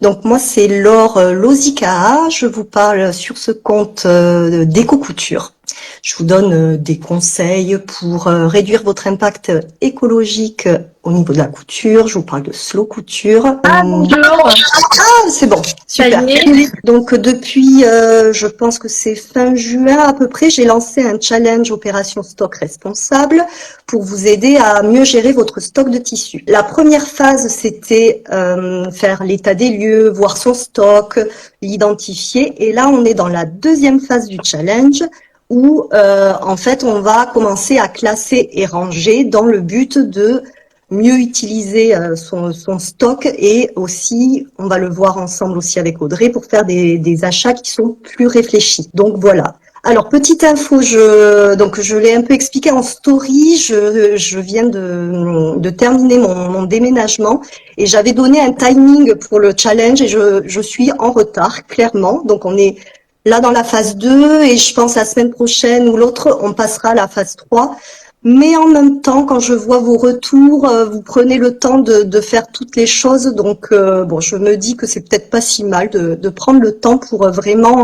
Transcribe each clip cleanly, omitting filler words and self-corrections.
Donc moi c'est Laure Lozika, je vous parle sur ce compte d'éco-couture. Je vous donne des conseils pour réduire votre impact écologique au niveau de la couture. Je vous parle de slow couture. Ah bonjour. Ah, c'est bon, super. Donc depuis, je pense que c'est fin juin à peu près, j'ai lancé un challenge Opération Stock Responsable pour vous aider à mieux gérer votre stock de tissus. La première phase, c'était faire l'état des lieux, voir son stock, l'identifier. Et là, on est dans la deuxième phase du challenge où en fait, on va commencer à classer et ranger dans le but de mieux utiliser son stock et aussi, on va le voir ensemble aussi avec Audrey, pour faire des achats qui sont plus réfléchis. Donc voilà. Alors, petite info, je l'ai un peu expliqué en story, je viens de terminer mon déménagement et j'avais donné un timing pour le challenge et je suis en retard, clairement. Donc, on est là dans la phase 2 et je pense la semaine prochaine ou l'autre, on passera à la phase 3. Mais en même temps, quand je vois vos retours, vous prenez le temps de faire toutes les choses. Donc, bon, je me dis que c'est peut-être pas si mal de prendre le temps pour vraiment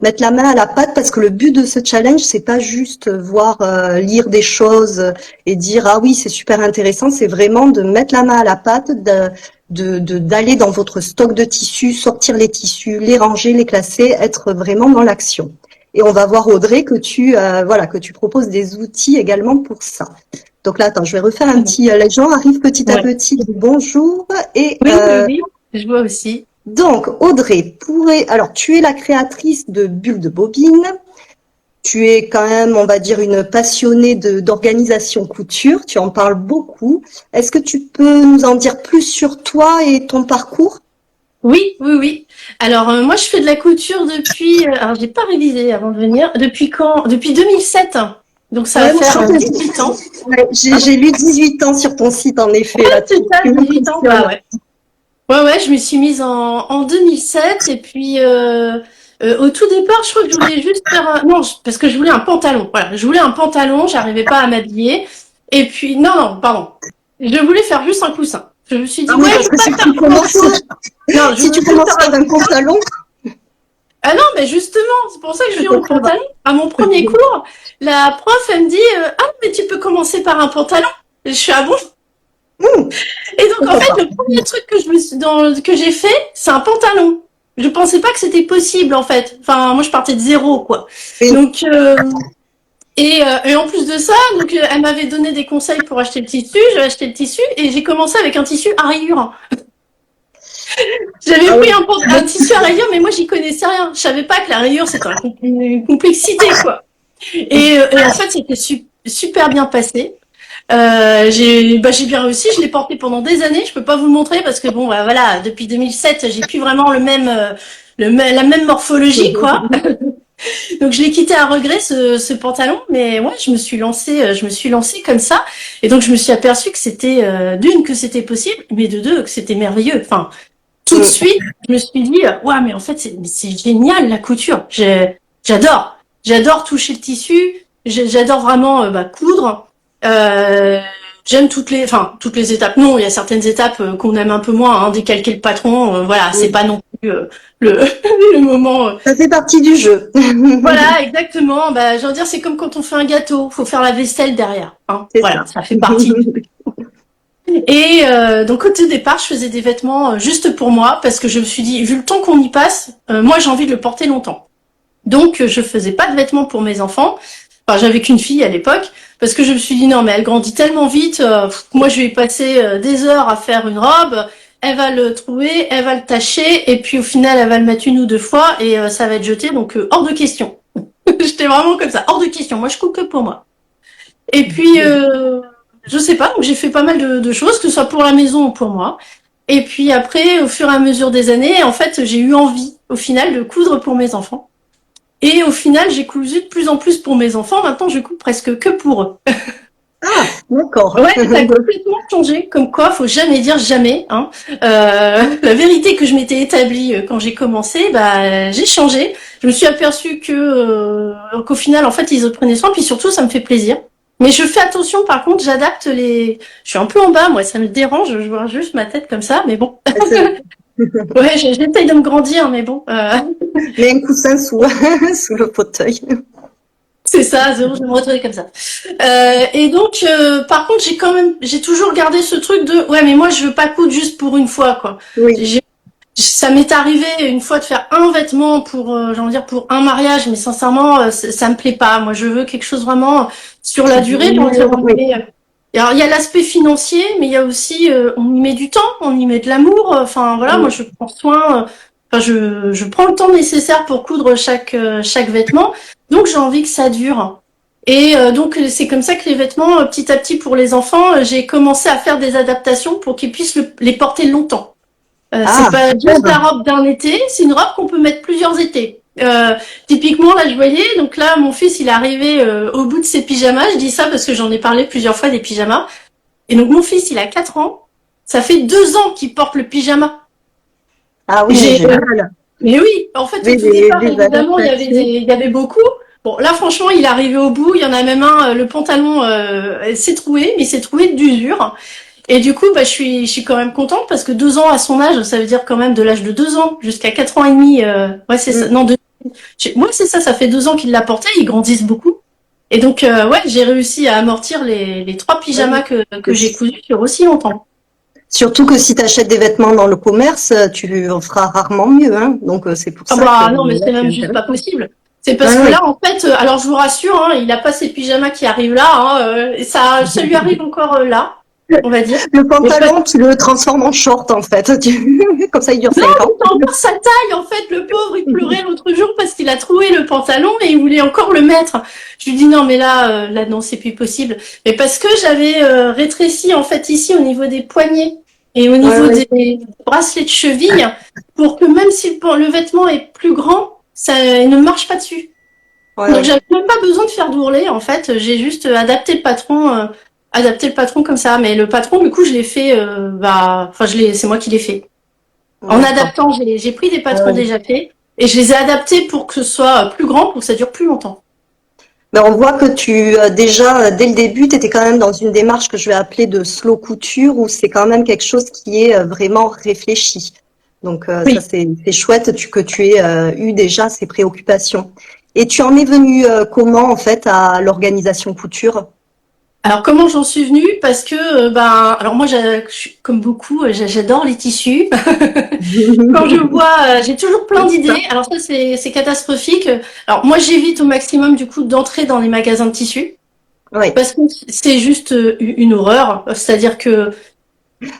mettre la main à la pâte, parce que le but de ce challenge, c'est pas juste voir, lire des choses et dire ah oui, c'est super intéressant. C'est vraiment de mettre la main à la pâte, d'aller dans votre stock de tissus, sortir les tissus, les ranger, les classer, être vraiment dans l'action. Et on va voir, Audrey, que tu proposes des outils également pour ça. Donc là, attends, je vais refaire un petit. Les gens arrivent petit à petit. Bonjour. Et oui, je vois aussi. donc, Audrey, alors tu es la créatrice de Bulle de Bobine. Tu es quand même, on va dire, une passionnée d'organisation couture. Tu en parles beaucoup. Est-ce que tu peux nous en dire plus sur toi et ton parcours? Oui. Alors moi je fais de la couture depuis. Alors j'ai pas révisé avant de venir. Depuis quand? Depuis 2007. Donc ça va faire 18 ans. Ouais, j'ai lu 18 ans sur ton site, en effet. Ouais, Là, c'est ça, 18 ans. Bah ouais. Ouais, je me suis mise en 2007 et puis au tout départ, je crois que je voulais juste faire non, parce que je voulais un pantalon. Voilà, je voulais un pantalon, j'arrivais pas à m'habiller. Et puis non, pardon. Je voulais faire juste un coussin. Je me suis dit ouais, je vais pas faire grand chose. Non, si tu commences par un pantalon. Ah non, mais justement, c'est pour ça que je viens au pantalon. À mon premier cours, la prof, elle me dit ah, mais tu peux commencer par un pantalon. Et je suis ah bon. Et donc en fait, le premier truc que j'ai fait, c'est un pantalon. Je pensais pas que c'était possible en fait. Enfin, moi je partais de zéro quoi. Donc et en plus de ça, donc elle m'avait donné des conseils pour acheter le tissu. J'ai acheté le tissu et j'ai commencé avec un tissu à rayures. J'avais pris un tissu à rayures, mais moi j'y connaissais rien. Je savais pas que la rayure c'était une complexité quoi. Et en fait c'était super bien passé. J'ai bien réussi, je l'ai porté pendant des années. Je peux pas vous le montrer parce que bon, voilà, depuis 2007, j'ai plus vraiment la même morphologie quoi. Donc je l'ai quitté à regret ce pantalon, mais ouais, je me suis lancée comme ça. Et donc je me suis aperçue que c'était d'une que c'était possible, mais de deux que c'était merveilleux. Enfin, tout de suite, je me suis dit ouais, mais en fait c'est génial la couture. J'adore toucher le tissu. J'adore vraiment coudre. J'aime toutes les étapes. Non, il y a certaines étapes qu'on aime un peu moins. Hein, décalquer le patron, voilà, c'est pas non plus le moment. Ça fait partie du jeu. Voilà, exactement. Bah, je veux dire, c'est comme quand on fait un gâteau, faut faire la vaisselle derrière. Hein. Voilà, ça fait partie. Et donc au tout départ, je faisais des vêtements juste pour moi parce que je me suis dit, vu le temps qu'on y passe, moi j'ai envie de le porter longtemps. Donc je faisais pas de vêtements pour mes enfants. Enfin, j'avais qu'une fille à l'époque parce que je me suis dit non mais elle grandit tellement vite, moi je vais y passer des heures à faire une robe, elle va le trouver, elle va le tâcher et puis au final elle va le mettre une ou deux fois et ça va être jeté donc hors de question. J'étais vraiment comme ça, hors de question. Moi je coupe que pour moi. Et puis je sais pas, donc j'ai fait pas mal de choses, que ce soit pour la maison ou pour moi. Et puis après, au fur et à mesure des années, en fait, j'ai eu envie, au final, de coudre pour mes enfants. Et au final, j'ai cousu de plus en plus pour mes enfants. Maintenant, je couds presque que pour eux. Ah, d'accord. Ouais, ça a complètement changé. Comme quoi, faut jamais dire jamais. Hein. La vérité que je m'étais établie quand j'ai commencé, j'ai changé. Je me suis aperçue qu'au final, en fait, ils en prenaient soin. Puis surtout, ça me fait plaisir. Mais je fais attention, par contre, j'adapte les. Je suis un peu en bas, moi, ça me dérange. Je vois juste ma tête comme ça, mais bon. Ouais, j'essaye de me grandir, mais bon. Mais un coussin sous, sous le fauteuil. C'est ça, je vais me retrouver comme ça. Et donc, par contre, j'ai toujours gardé ce truc de, ouais, mais moi, je veux pas coudre juste pour une fois, quoi. Oui. Ça m'est arrivé une fois de faire un vêtement pour, j'ai envie de dire, pour un mariage, mais sincèrement, ça me plaît pas. Moi, je veux quelque chose vraiment sur la durée. J'ai envie de dire, Oui. alors, il y a l'aspect financier, mais il y a aussi, on y met du temps, on y met de l'amour. Enfin, voilà, moi, je prends soin. Enfin, je prends le temps nécessaire pour coudre chaque vêtement. Donc, j'ai envie que ça dure. Et donc, c'est comme ça que les vêtements, petit à petit, pour les enfants, j'ai commencé à faire des adaptations pour qu'ils puissent les porter longtemps. C'est Ah, pas super. juste la robe d'un été, c'est une robe qu'on peut mettre plusieurs étés. Typiquement, là, je voyais, donc là, mon fils, il est arrivé au bout de ses pyjamas. Je dis ça parce que j'en ai parlé plusieurs fois des pyjamas. Et donc, mon fils, il a 4 ans. Ça fait 2 ans qu'il porte le pyjama. Ah oui, J'ai, génial. mais oui, en fait, au Oui, tout départ, des évidemment, adaptations. il y avait beaucoup. Bon, là, franchement, il est arrivé au bout. Il y en a même un, le pantalon s'est troué, mais il s'est troué d'usure. Et du coup, bah, je suis quand même contente parce que 2 ans à son âge, ça veut dire quand même de l'âge de 2 ans jusqu'à 4 ans et demi. Ouais, c'est ça. Mm. Non, moi, c'est ça. Ça fait 2 ans qu'il l'a porté. Ils grandissent beaucoup. Et donc, ouais, j'ai réussi à amortir les 3 pyjamas Oui. que j'ai cousus sur aussi longtemps. Surtout que si tu achètes des vêtements dans le commerce, tu en feras rarement mieux, hein. Donc c'est pour Ah ça que bah non, mais là, c'est c'est même juste pas intéressant. possible. C'est parce Ouais, que ouais. là, en fait, alors je vous rassure, hein, il a pas ses pyjamas qui arrivent là. Hein, et ça lui arrive encore là, on va dire. Le Mais parce pantalon, tu le transformes en short en fait. Comme ça, il dure non, 5 mais ans. c'est encore sa taille, en fait, le pauvre, il pleurait l'autre jour parce qu'il a trouvé le pantalon et il voulait encore le mettre. Je lui dis non, mais là, non, c'est plus possible. Mais parce que j'avais rétréci, en fait, ici, au niveau des poignets et au Ouais, niveau ouais. des bracelets de cheville, pour que même si le vêtement est plus grand, ça il ne marche pas dessus. Ouais, Donc, ouais. j'avais même pas besoin de faire d'ourlet, en fait. J'ai juste adapté le patron comme ça. Mais le patron, du coup, je l'ai fait, enfin, c'est moi qui l'ai fait. En D'accord. adaptant, j'ai pris des Ouais, patrons ouais. déjà faits et je les ai adaptés pour que ce soit plus grand, pour que ça dure plus longtemps. Ben, on voit que tu, déjà, dès le début, tu étais quand même dans une démarche que je vais appeler de slow couture, où c'est quand même quelque chose qui est vraiment réfléchi. Donc ça, Oui. c'est chouette que tu aies eu déjà ces préoccupations. Et tu en es venu comment, en fait, à l'organisation couture? Alors comment j'en suis venue? Parce que alors moi comme beaucoup, j'adore les tissus. Quand je vois, j'ai toujours plein d'idées. Alors ça c'est catastrophique. Alors moi j'évite au maximum du coup d'entrer dans les magasins de tissus Oui, parce que c'est juste une horreur. C'est-à-dire que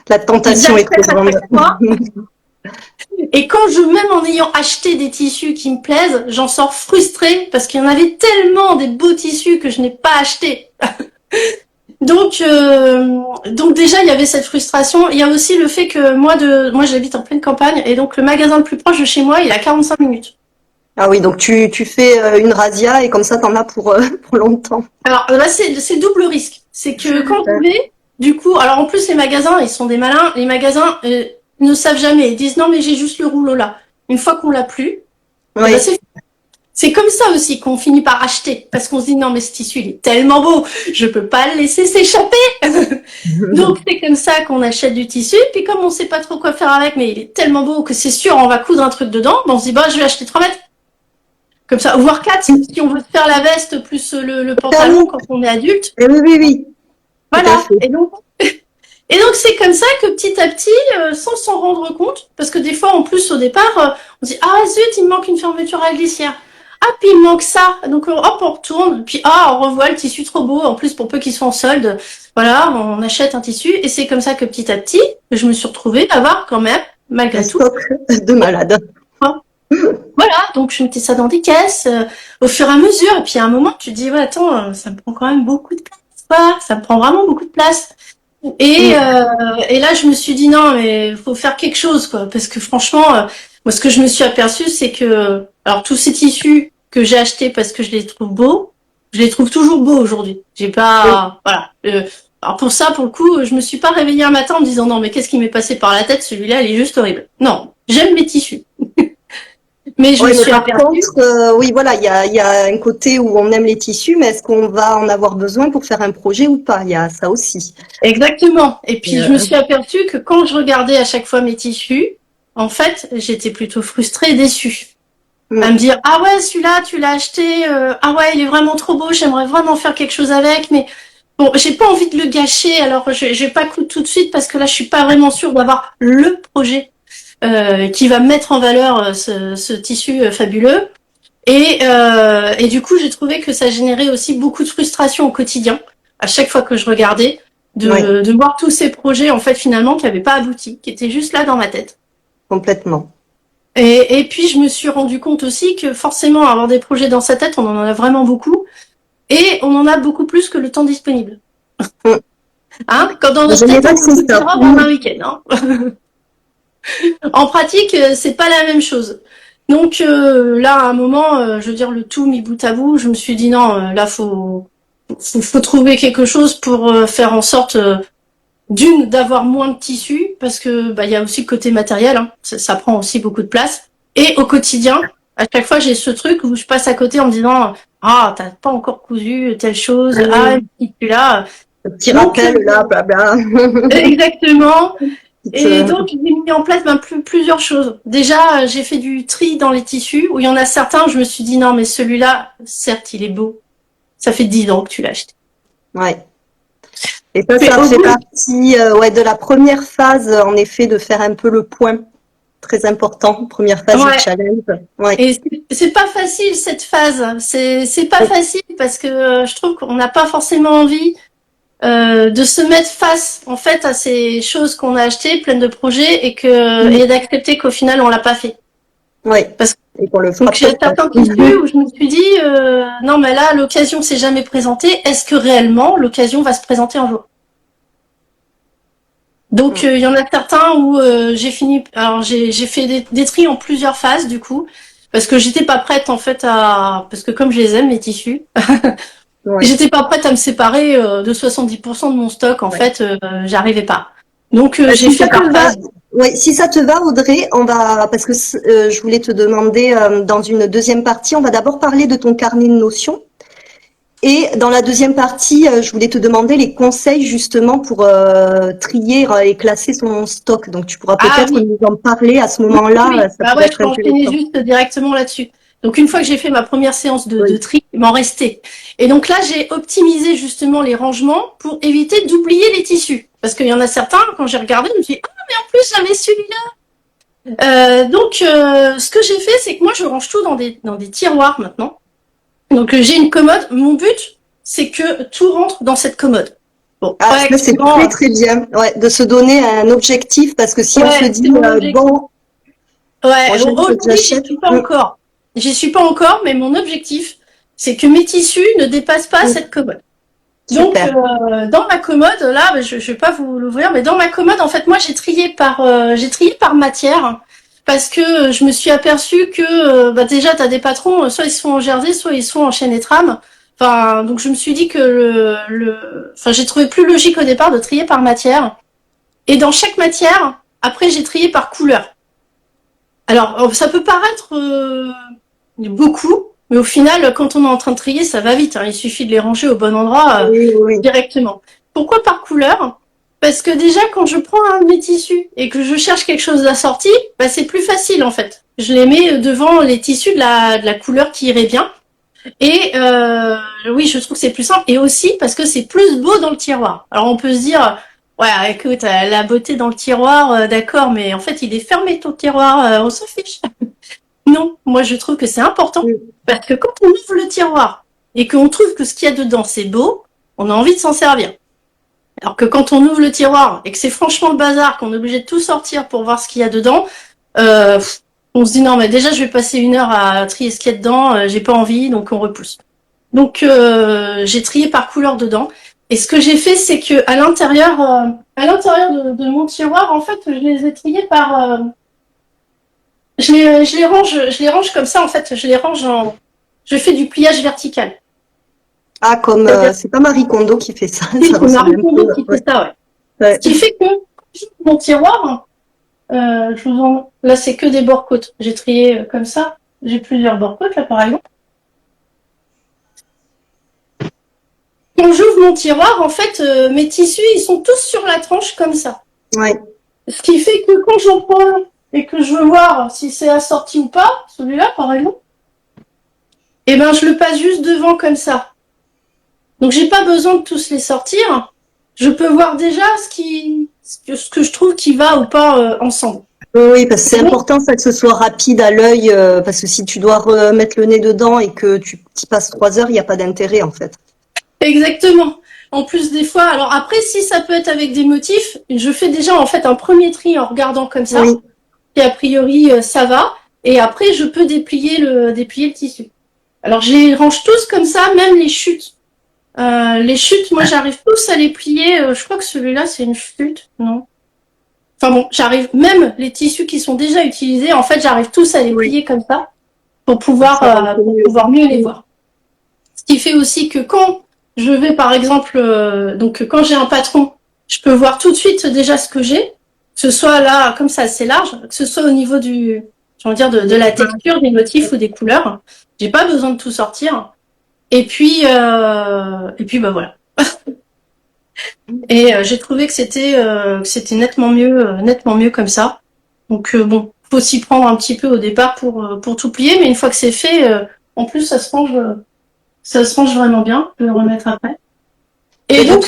la ils tentation est trop achètent à grande. chaque fois. Et quand même en ayant acheté des tissus qui me plaisent, j'en sors frustrée parce qu'il y en avait tellement des beaux tissus que je n'ai pas acheté. Donc déjà il y avait cette frustration. Il y a aussi le fait que moi j'habite en pleine campagne et donc le magasin le plus proche de chez moi il a 45 minutes. Ah oui, donc tu fais une razzia et comme ça, t'en as pour, pour longtemps. Alors là c'est double risque. C'est que quand je vais, du coup, alors en plus les magasins ils sont des malins. Les magasins ne savent jamais. Ils disent non mais j'ai juste le rouleau là. Une fois qu'on l'a plus, eh ben Oui. c'est comme ça aussi qu'on finit par acheter, parce qu'on se dit non mais ce tissu il est tellement beau, je peux pas le laisser s'échapper. Donc c'est comme ça qu'on achète du tissu, puis comme on sait pas trop quoi faire avec, mais il est tellement beau que c'est sûr on va coudre un truc dedans, ben on se dit bah je vais acheter 3 mètres, comme ça, voire 4 si on veut faire la veste plus le Ah pantalon oui, quand on est adulte. eh oui, oui, oui, tout à Voilà. fait. Et donc c'est comme ça que petit à petit, sans s'en rendre compte, parce que des fois en plus au départ, on se dit ah zut il me manque une fermeture à glissière. Ah puis il me manque ça, donc hop on retourne, puis on revoit le tissu trop beau, en plus pour peu qu'il soit en solde, voilà on achète un tissu et c'est comme ça que petit à petit, je me suis retrouvée à avoir quand même Un malgré tout. stock de malades. Hein. Voilà, donc je mettais ça dans des caisses au fur et à mesure, et puis à un moment tu te dis ouais attends ça me prend quand même beaucoup de place, quoi. Ça me prend vraiment beaucoup de place. Et là, je me suis dit non, mais faut faire quelque chose, quoi, parce que franchement, moi, ce que je me suis aperçue, c'est que, alors tous ces tissus que j'ai achetés parce que je les trouve beaux, je les trouve toujours beaux aujourd'hui. J'ai Oui, pas, voilà. Alors pour ça, pour le coup, je me suis pas réveillée un matin en me disant non, mais qu'est-ce qui m'est passé par la tête, celui-là, il est juste horrible. Non, j'aime mes tissus, mais je me oui, mais suis par aperçue. contre, oui, voilà, il y a un côté où on aime les tissus, mais est-ce qu'on va en avoir besoin pour faire un projet ou pas? Il y a ça aussi. Exactement. Et puis je me Euh, suis aperçue que quand je regardais à chaque fois mes tissus, en fait, j'étais plutôt frustrée et déçue. À me dire, ah ouais, celui-là, tu l'as acheté, ah ouais, il est vraiment trop beau, j'aimerais vraiment faire quelque chose avec, mais bon, j'ai pas envie de le gâcher, alors je vais pas tout de suite parce que là, je suis pas vraiment sûre d'avoir le projet qui va mettre en valeur ce tissu fabuleux. Et du coup, j'ai trouvé que ça générait aussi beaucoup de frustration au quotidien, à chaque fois que je regardais, de voir tous ces projets, en fait, finalement, qui n'avaient pas abouti, qui étaient juste là dans ma tête. Complètement. Et puis, je me suis rendu compte aussi que forcément, avoir des projets dans sa tête, on en a vraiment beaucoup, et on en a beaucoup plus que le temps disponible. Hein, quand dans notre tête, on peut tout faire en un week-end. Hein. En pratique, c'est pas la même chose. Donc là, à un moment, je veux dire, le tout mis bout à bout, je me suis dit non, là, faut trouver quelque chose pour faire en sorte d'avoir moins de tissu, parce que il y a aussi le côté matériel, hein, ça prend aussi beaucoup de place. Et au quotidien, à chaque fois, j'ai ce truc où je passe à côté en me disant ah, t'as pas encore cousu telle chose, ah, et puis là, le petit rappel là, blabla. Exactement. Et donc, j'ai mis en place plusieurs choses. Déjà, j'ai fait du tri dans les tissus, où il y en a certains où je me suis dit, non, mais celui-là, certes, il est beau. Ça fait 10 ans que tu l'as acheté. Ouais. Et ça fait partie de la première phase, en effet, de faire un peu le point. Très important, première phase du challenge. Ouais. Et c'est pas facile, cette phase. C'est pas facile parce que je trouve qu'on n'a pas forcément envie de se mettre face en fait à ces choses qu'on a achetées, pleines de projets, et d'accepter qu'au final on l'a pas fait. Oui. Parce que et qu'on le donc j'ai certains tissus où je me suis dit non mais là l'occasion s'est jamais présentée. Est-ce que réellement l'occasion va se présenter un jour? Donc il y en a certains où j'ai fini. Alors j'ai fait des tris en plusieurs phases du coup parce que j'étais pas prête en fait parce que comme je les aime mes tissus. J'étais pas prête à me séparer de 70% de mon stock. En fait, j'arrivais pas. Donc, j'ai fait par phase. Oui, si ça te va, Audrey, parce que je voulais te demander dans une deuxième partie, on va d'abord parler de ton carnet de notions. Et dans la deuxième partie, je voulais te demander les conseils justement pour trier et classer son stock. Donc, tu pourras peut-être nous en parler à ce moment-là. Oui. Ça pourrait être intéressant. Je peux enchaîner juste directement là-dessus. Donc une fois que j'ai fait ma première séance de tri, il m'en restait. Et donc là, j'ai optimisé justement les rangements pour éviter d'oublier les tissus. Parce qu'il y en a certains, quand j'ai regardé, je me suis dit, ah mais en plus j'avais celui-là. Donc ce que j'ai fait, c'est que moi je range tout dans des tiroirs maintenant. Donc j'ai une commode. Mon but, c'est que tout rentre dans cette commode. Bon, c'est très très bien de se donner un objectif, parce que si on se dit bon... aujourd'hui j'y suis pas encore. J'y suis pas encore, mais mon objectif, c'est que mes tissus ne dépassent pas cette commode. Donc, dans ma commode, là, je vais pas vous l'ouvrir, mais dans ma commode, en fait, moi, j'ai trié par matière, parce que je me suis aperçue que, déjà, t'as des patrons, soit ils sont en jersey, soit ils sont en chaîne et trame. Enfin, donc je me suis dit que j'ai trouvé plus logique au départ de trier par matière. Et dans chaque matière, après, j'ai trié par couleur. Alors, ça peut paraître beaucoup, mais au final, quand on est en train de trier, ça va vite. Hein. Il suffit de les ranger au bon endroit directement. Pourquoi par couleur? Parce que déjà, quand je prends un de mes tissus et que je cherche quelque chose d'assorti, c'est plus facile en fait. Je les mets devant les tissus de la couleur qui irait bien. Et oui, je trouve que c'est plus simple. Et aussi parce que c'est plus beau dans le tiroir. Alors on peut se dire... Ouais, écoute, la beauté dans le tiroir, d'accord, mais en fait, il est fermé ton tiroir, on s'en fiche. Non, moi je trouve que c'est important, parce que quand on ouvre le tiroir et qu'on trouve que ce qu'il y a dedans c'est beau, on a envie de s'en servir. Alors que quand on ouvre le tiroir et que c'est franchement le bazar, qu'on est obligé de tout sortir pour voir ce qu'il y a dedans, on se dit non, mais déjà je vais passer 1 heure à trier ce qu'il y a dedans, j'ai pas envie, donc on repousse. Donc j'ai trié par couleur dedans. Et ce que j'ai fait, c'est que à l'intérieur de mon tiroir, en fait, je les ai triés par, je les range comme ça, en fait, je fais du pliage vertical. Ah, comme c'est pas Marie Kondo qui fait ça. Oui, c'est Marie Kondo qui fait ça, ouais. Ce qui fait que mon tiroir, là, c'est que des bords-côtes. J'ai trié comme ça. J'ai plusieurs bords-côtes là, par exemple. Quand j'ouvre mon tiroir, en fait, mes tissus, ils sont tous sur la tranche comme ça. Ouais. Ce qui fait que quand j'en prends et que je veux voir si c'est assorti ou pas, celui-là par exemple, et ben je le passe juste devant comme ça. Donc j'ai pas besoin de tous les sortir. Je peux voir déjà ce que je trouve qui va ou pas ensemble. Oui, parce que c'est important ça, que ce soit rapide à l'œil, parce que si tu dois remettre le nez dedans et que tu y passes 3 heures, il n'y a pas d'intérêt en fait. Exactement. En plus des fois, alors après si ça peut être avec des motifs, je fais déjà en fait un premier tri en regardant comme ça, Oui. et a priori ça va, et après je peux déplier le tissu. Alors je les range tous comme ça, même les chutes. Les chutes, moi j'arrive tous à les plier. Je crois que celui-là c'est une chute, non? Enfin bon, j'arrive même les tissus qui sont déjà utilisés. En fait, j'arrive tous à les plier comme ça pour pouvoir mieux les voir. Ce qui fait aussi que quand je vais par exemple, donc quand j'ai un patron, je peux voir tout de suite déjà ce que j'ai, que ce soit là comme ça assez large, que ce soit au niveau du, j'ai envie de dire de la texture, des motifs ou des couleurs. J'ai pas besoin de tout sortir. Et puis bah voilà. Et j'ai trouvé que c'était nettement mieux comme ça. Donc bon, faut s'y prendre un petit peu au départ pour tout plier, mais une fois que c'est fait, en plus ça se range vraiment bien. Je vais le remettre après. Et donc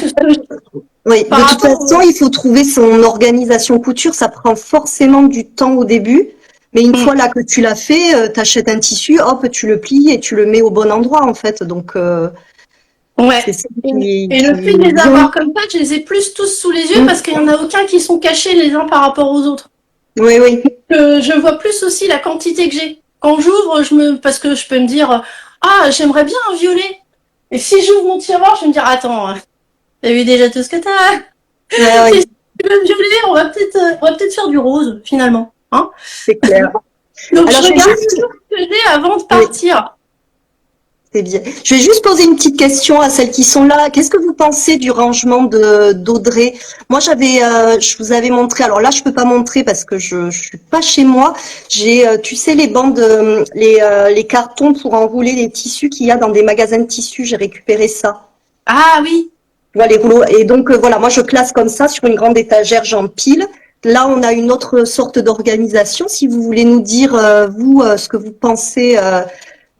oui, de toute façon, il faut trouver son organisation couture. Ça prend forcément du temps au début. Mais une fois là que tu l'as fait, t'achètes un tissu, hop, tu le plies et tu le mets au bon endroit en fait. Donc ouais. Et le fait de les avoir comme ça, je les ai plus tous sous les yeux parce qu'il y en a aucun qui sont cachés les uns par rapport aux autres. Oui, oui. Je vois plus aussi la quantité que j'ai. Quand j'ouvre, parce que je peux me dire, ah, j'aimerais bien un violet. Et si j'ouvre mon tiroir, je vais me dire, attends, t'as vu déjà tout ce que t'as? Ouais, Si tu veux me violer, on va peut-être faire du rose, finalement. Hein? C'est clair. Donc, alors, je regarde toujours ce que j'ai avant de partir. C'est bien. Je vais juste poser une petite question à celles qui sont là. Qu'est-ce que vous pensez du rangement d'Audrey? Moi, je vous avais montré. Alors là, je peux pas montrer parce que je suis pas chez moi. J'ai, tu sais, les bandes, les cartons pour enrouler les tissus qu'il y a dans des magasins de tissus. J'ai récupéré ça. Ah oui. Voilà, les rouleaux. Et donc voilà, moi je classe comme ça sur une grande étagère, j'empile. Là, on a une autre sorte d'organisation. Si vous voulez nous dire vous ce que vous pensez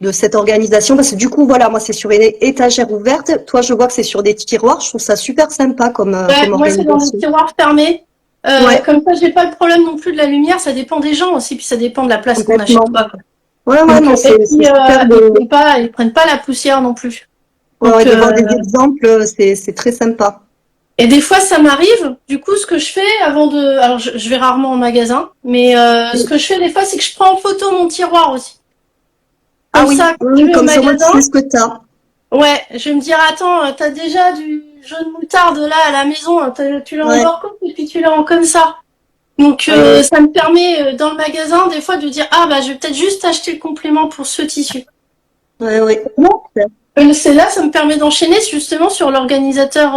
de cette organisation, parce que du coup voilà, moi c'est sur une étagère ouverte. Toi, je vois que c'est sur des tiroirs. Je trouve ça super sympa comme Ouais, moi c'est dans des tiroirs fermés. Ouais. Comme ça, j'ai pas le problème non plus de la lumière. Ça dépend des gens aussi, puis ça dépend de la place qu'on a chez Complètement. soi. Ouais, ouais, Donc, non, c'est super de... ils prennent pas la poussière non plus. Ouais, Donc, ouais, de voir des exemples, c'est très sympa. Et des fois, ça m'arrive. Du coup, ce que je fais avant de, alors je vais rarement en magasin, mais ce que je fais des fois, c'est que je prends en photo mon tiroir aussi. Comme Ah oui, ça, quand je vais au comme ça, moi, tu magasin, sais ce que t'as. ouais, je vais me dire, attends, t'as déjà du jaune moutarde là à la maison, tu l'as en Ouais. barcode et puis tu l'as en comme ça. Donc ça me permet dans le magasin des fois de dire, ah bah je vais peut-être juste acheter le complément pour ce tissu. Ouais, ouais. C'est là, ça me permet d'enchaîner justement sur l'organisateur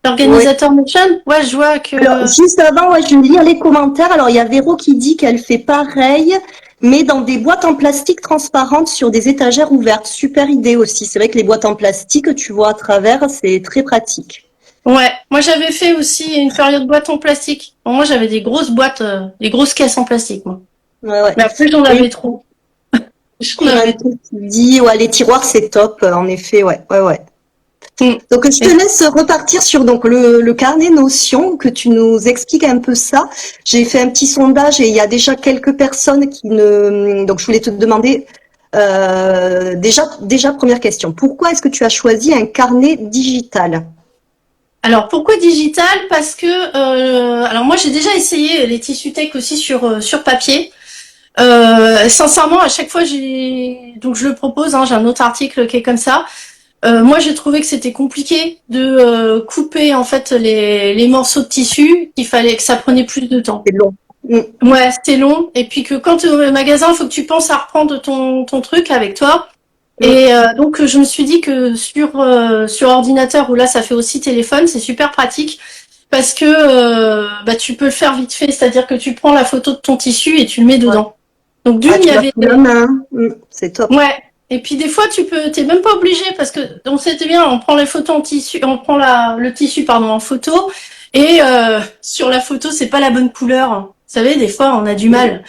Notion. Ouais, je vois que... Alors, juste avant, ouais, je vais lire les commentaires. Alors, il y a Véro qui dit qu'elle fait pareil, mais dans des boîtes en plastique transparentes sur des étagères ouvertes. Super idée aussi. C'est vrai que les boîtes en plastique, tu vois à travers, c'est très pratique. Ouais, moi j'avais fait aussi une période boîte en plastique. Bon, moi j'avais des grosses boîtes, des grosses caisses en plastique, moi. Ouais, ouais. Mais après j'en avais trop. J'en avais trop. Qui dit, ouais, les tiroirs, c'est top. En effet, ouais, ouais, ouais. Donc je te laisse repartir sur donc le carnet Notion, que tu nous expliques un peu ça. J'ai fait un petit sondage et il y a déjà quelques personnes qui ne. Donc je voulais te demander déjà première question. Pourquoi est-ce que tu as choisi un carnet digital? Alors pourquoi digital? Parce que alors moi j'ai déjà essayé les tissus tech aussi sur papier. Sincèrement, à chaque fois donc je le propose, hein, j'ai un autre article qui est comme ça. Moi, j'ai trouvé que c'était compliqué de couper en fait les morceaux de tissu, que ça prenait plus de temps. C'est long. Ouais, c'était long. Et puis que quand tu es au magasin, il faut que tu penses à reprendre ton truc avec toi. Et donc, je me suis dit que sur ordinateur, où là, ça fait aussi téléphone, c'est super pratique parce que bah, tu peux le faire vite fait, c'est-à-dire que tu prends la photo de ton tissu et tu le mets dedans. Donc d'une, il y avait... C'est top. Ouais. Et puis des fois t'es même pas obligé parce que on sait bien, on prend les photos en tissu, on prend le tissu pardon en photo et sur la photo c'est pas la bonne couleur. savez, des fois, on a du mal.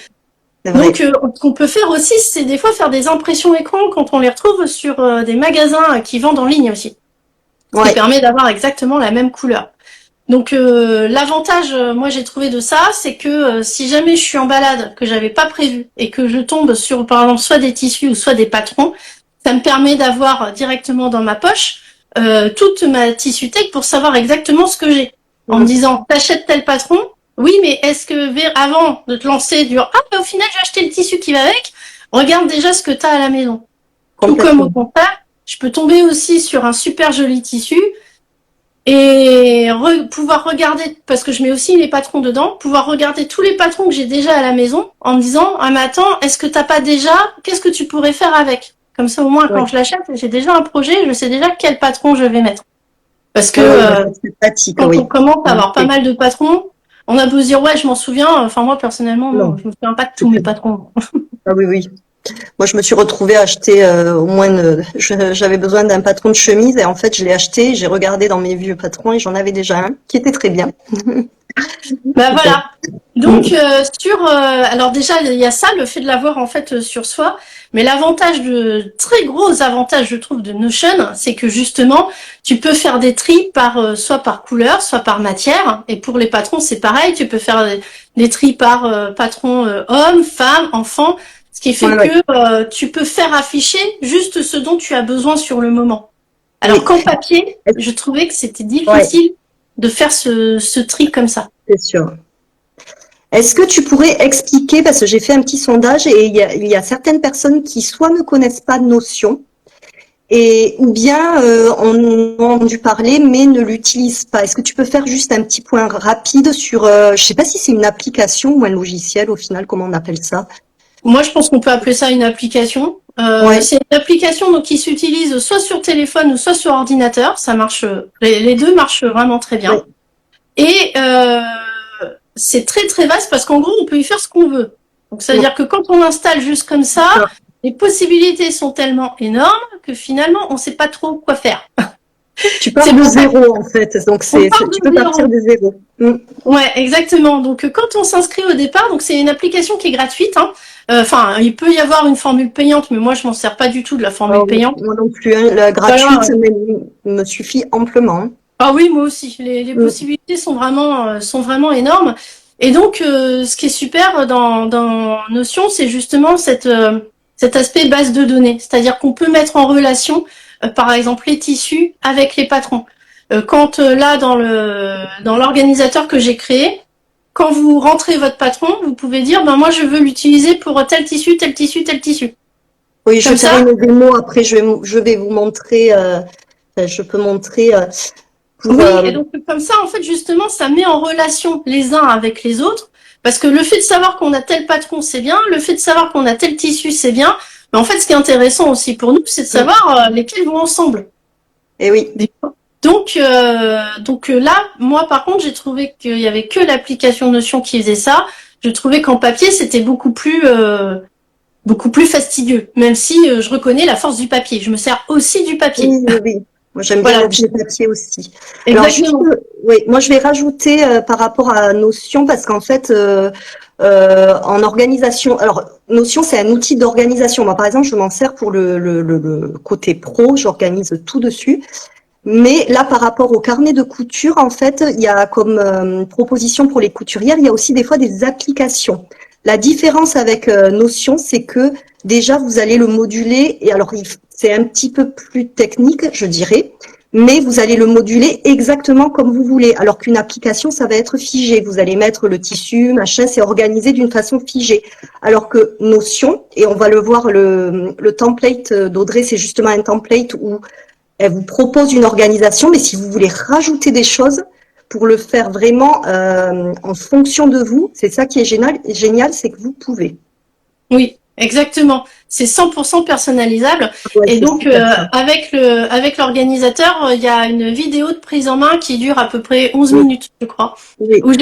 Donc, ce qu'on peut faire aussi, c'est des fois faire des impressions écran quand on les retrouve sur des magasins qui vendent en ligne aussi. Ce qui permet d'avoir exactement la même couleur. Donc, l'avantage, moi, j'ai trouvé de ça, c'est que si jamais je suis en balade, que j'avais pas prévu, et que je tombe sur, par exemple, soit des tissus ou soit des patrons, ça me permet d'avoir directement dans ma poche toute ma tissuthèque pour savoir exactement ce que j'ai. En me disant, t'achètes tel patron, oui, mais est-ce que avant de te lancer du au final j'ai acheté le tissu qui va avec, regarde déjà ce que t'as à la maison. Tout comme au contraire, je peux tomber aussi sur un super joli tissu et pouvoir regarder, parce que je mets aussi les patrons dedans, pouvoir regarder tous les patrons que j'ai déjà à la maison en me disant, ah mais attends, est-ce que t'as pas déjà, qu'est-ce que tu pourrais faire avec? Comme ça au moins quand je l'achète, j'ai déjà un projet, je sais déjà quel patron je vais mettre. Parce que quand on commence à avoir pas mal de patrons, on a beau se dire ouais je m'en souviens, enfin moi personnellement non, je me souviens pas de tous mes patrons. Ah oui. Moi je me suis retrouvée à acheter au moins j'avais besoin d'un patron de chemise et en fait je l'ai acheté, j'ai regardé dans mes vieux patrons et j'en avais déjà un qui était très bien. Bah voilà. Donc alors déjà il y a ça, le fait de l'avoir en fait sur soi, mais très gros avantage je trouve de Notion, c'est que justement tu peux faire des tris soit par couleur, soit par matière, et pour les patrons c'est pareil, tu peux faire des tris par patron homme, femme, enfant, ce qui fait que tu peux faire afficher juste ce dont tu as besoin sur le moment. Alors qu'en papier, je trouvais que c'était difficile de faire ce tri comme ça. C'est sûr. Est-ce que tu pourrais expliquer, parce que j'ai fait un petit sondage et il y a certaines personnes qui soit ne connaissent pas de Notion, ou bien en ont entendu parler mais ne l'utilisent pas. Est-ce que tu peux faire juste un petit point rapide sur, je sais pas si c'est une application ou un logiciel au final, comment on appelle ça? Moi, je pense qu'on peut appeler ça une application. C'est une application donc qui s'utilise soit sur téléphone ou soit sur ordinateur. Ça marche, les deux marchent vraiment très bien. Et c'est très très vaste parce qu'en gros, on peut y faire ce qu'on veut. Donc, ça veut dire que quand on installe juste comme ça, les possibilités sont tellement énormes que finalement, on ne sait pas trop quoi faire. Tu pars de zéro en fait, donc tu peux partir de zéro. Ouais, exactement. Donc quand on s'inscrit au départ, donc c'est une application qui est gratuite. Enfin, il peut y avoir une formule payante, mais moi je m'en sers pas du tout de la formule payante. Moi non plus, la gratuite me suffit amplement. Ah oui, moi aussi. Les possibilités sont vraiment énormes. Et donc, ce qui est super dans Notion, c'est justement cet aspect base de données. C'est-à-dire qu'on peut mettre en relation, par exemple, les tissus avec les patrons. Quand là, dans l'organisateur que j'ai créé, quand vous rentrez votre patron, vous pouvez dire, ben moi, je veux l'utiliser pour tel tissu, tel tissu, tel tissu. Oui, je ferai une démo après. Je vais vous montrer. Je peux montrer. Et donc comme ça, en fait, justement, ça met en relation les uns avec les autres, parce que le fait de savoir qu'on a tel patron, c'est bien, le fait de savoir qu'on a tel tissu, c'est bien, mais en fait, ce qui est intéressant aussi pour nous, c'est de savoir lesquels vont ensemble. Et oui. Donc là, moi, par contre, j'ai trouvé qu'il y avait que l'application Notion qui faisait ça. Je trouvais qu'en papier, c'était beaucoup plus fastidieux, même si je reconnais la force du papier. Je me sers aussi du papier. Oui. Moi, j'aime bien l'objet papier aussi. Alors, moi, je vais rajouter par rapport à Notion, parce qu'en fait, en organisation, alors Notion, c'est un outil d'organisation. Moi, par exemple, je m'en sers pour le côté pro, j'organise tout dessus. Mais là, par rapport au carnet de couture, en fait, il y a comme proposition pour les couturières, il y a aussi des fois des applications. La différence avec Notion, c'est que déjà, vous allez le moduler, et alors c'est un petit peu plus technique, je dirais, mais vous allez le moduler exactement comme vous voulez, alors qu'une application, ça va être figé. Vous allez mettre le tissu, machin, c'est organisé d'une façon figée. Alors que Notion, et on va le voir, le template d'Audrey, c'est justement un template où elle vous propose une organisation, mais si vous voulez rajouter des choses pour le faire vraiment en fonction de vous, c'est ça qui est génial, c'est que vous pouvez. Oui, exactement. C'est 100% personnalisable. Et donc, avec l'organisateur, il y a une vidéo de prise en main qui dure à peu près 11 minutes, je crois, où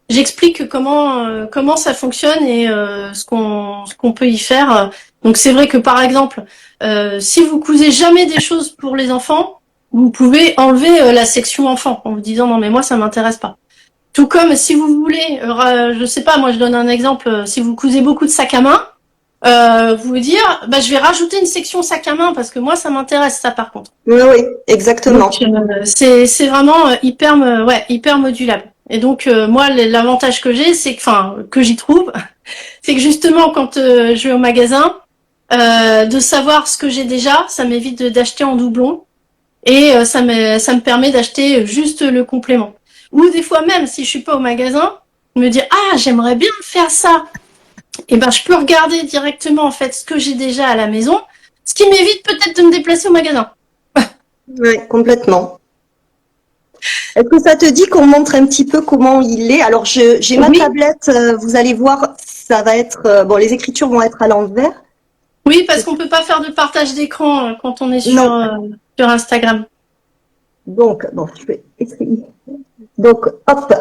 j'explique comment ça fonctionne et ce qu'on peut y faire. Donc, c'est vrai que, par exemple, si vous cousez jamais des choses pour les enfants, vous pouvez enlever la section enfants en vous disant non mais moi ça m'intéresse pas. Tout comme si vous voulez, je sais pas, moi je donne un exemple, si vous cousez beaucoup de sacs à main, vous dire, bah je vais rajouter une section sac à main parce que moi ça m'intéresse ça par contre. Oui, oui, exactement. Donc c'est vraiment hyper modulable. Et donc moi l'avantage que j'ai, c'est que, enfin que j'y trouve, c'est que justement quand je vais au magasin, de savoir ce que j'ai déjà, ça m'évite d'acheter en doublon et ça me permet d'acheter juste le complément. Ou des fois même si je suis pas au magasin, me dire ah j'aimerais bien faire ça. Et ben je peux regarder directement en fait ce que j'ai déjà à la maison, ce qui m'évite peut-être de me déplacer au magasin. Oui, complètement. Est-ce que ça te dit qu'on montre un petit peu comment il est? Alors, j'ai ma Oui, tablette, vous allez voir, ça va être, bon, les écritures vont être à l'envers. oui, parce qu'on peut pas faire de partage d'écran quand on est Non. sur Instagram. Donc, bon, je vais essayer. Donc, hop.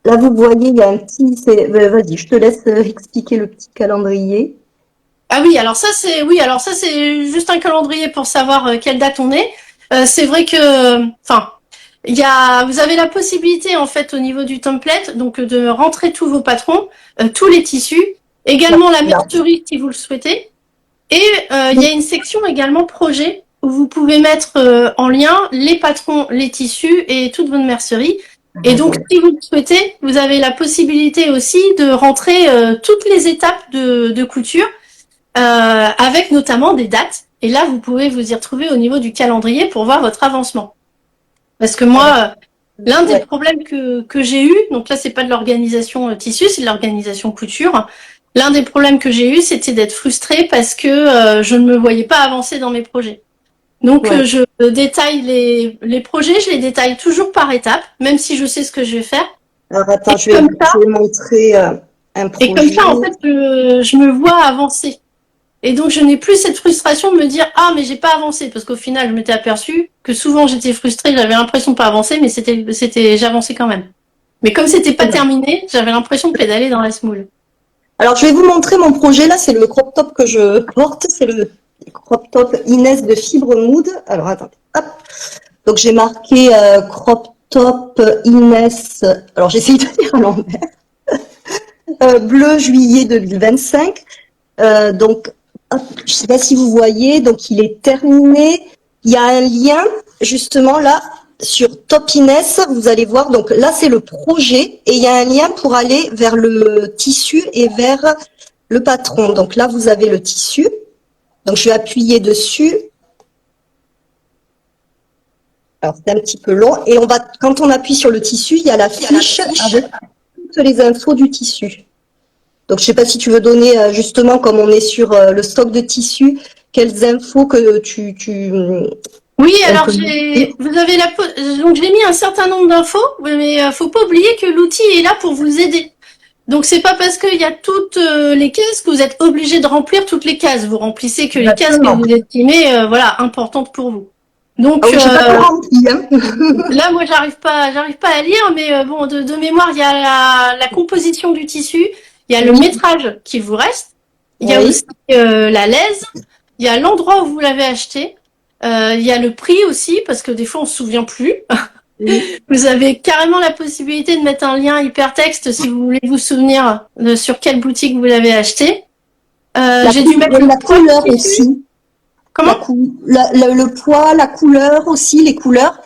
Là, vous voyez, il y a un petit, vas-y, je te laisse expliquer le petit calendrier. Ah oui, alors ça c'est juste un calendrier pour savoir quelle date on est. C'est vrai que, enfin, vous avez la possibilité en fait au niveau du template, donc de rentrer tous vos patrons, tous les tissus, également la Là. mercerie si vous le souhaitez. Et il y a une section également projet où vous pouvez mettre en lien les patrons, les tissus et toute votre mercerie. Et donc, si vous le souhaitez, vous avez la possibilité aussi de rentrer toutes les étapes de couture, avec notamment des dates. Et là, vous pouvez vous y retrouver au niveau du calendrier pour voir votre avancement. Parce que moi, l'un des problèmes que j'ai eu, donc là, c'est pas de l'organisation tissu, c'est de l'organisation couture. L'un des problèmes que j'ai eu, c'était d'être frustrée parce que je ne me voyais pas avancer dans mes projets. Donc, je détaille les projets, je les détaille toujours par étapes, même si je sais ce que je vais faire. Alors, attends, Et je comme ça, vais montrer un et comme projet. ça, en fait, je me vois avancer. Et donc, je n'ai plus cette frustration de me dire, ah, mais j'ai pas avancé. Parce qu'au final, je m'étais aperçue que souvent, j'étais frustrée, j'avais l'impression de pas avancer, mais j'avançais quand même. Mais comme c'était pas terminé, j'avais l'impression de pédaler dans la semoule. Alors, je vais vous montrer mon projet. Là, c'est le crop top que je porte. C'est le crop top Inès de Fibre Mood. Alors, attendez. Hop. Donc, j'ai marqué crop top Inès. Alors, j'essaye de lire à l'envers. Bleu juillet 2025. Donc, hop, je ne sais pas si vous voyez. Donc, il est terminé. Il y a un lien, justement, là, sur Top Inès. Vous allez voir. Donc, là, c'est le projet. Et il y a un lien pour aller vers le tissu et vers le patron. Donc, là, vous avez le tissu. Donc, je vais appuyer dessus. Alors, c'est un petit peu long. Et quand on appuie sur le tissu, il y a la fiche avec toutes les infos du tissu. Donc, je ne sais pas si tu veux donner, justement, comme on est sur le stock de tissu, quelles infos que Oui, alors vous avez donc j'ai mis un certain nombre d'infos, mais faut pas oublier que l'outil est là pour vous aider. Donc c'est pas parce qu'il y a toutes les cases que vous êtes obligé de remplir toutes les cases. Vous remplissez que les cases que vous estimez importantes pour vous. Donc j'ai pas tout rempli, hein. là moi j'arrive pas à lire, mais bon de mémoire il y a la composition du tissu, il y a le métrage qui vous reste, il y a aussi la lèse, il y a l'endroit où vous l'avez acheté, il y a le prix aussi parce que des fois on se souvient plus. Vous avez carrément la possibilité de mettre un lien hypertexte si vous voulez vous souvenir de sur quelle boutique vous l'avez acheté. J'ai dû mettre la couleur aussi. Comment le poids, la couleur aussi, les couleurs.